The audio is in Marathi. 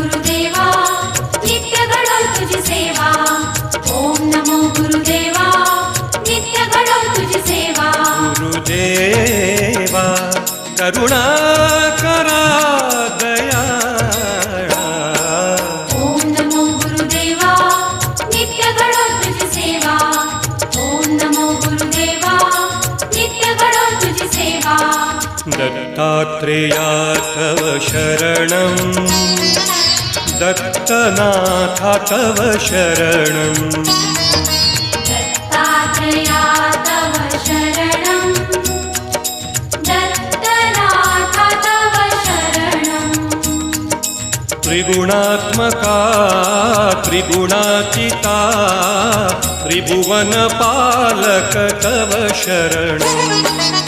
गुरुदेवा नित्य घडो तुझी सेवा। ओम नमो गुरुदेवा नित्य घडो तुझी सेवा। गुरुदेवा करुणा करा दयाळा। ओम नमो गुरुदेवा नित्य घडो तुझी सेवा। ओम नमो गुरुदेवा नित्य घडो तुझी सेवा। दत्तात्रेया तव शरणं दत्तनाथा तव शरणं। दत्तात्रेया तव शरणं दत्तनाथा तव शरणं। त्रिगुणात्मका त्रिगुणातीता त्रिभुवनपालक तव शरणं।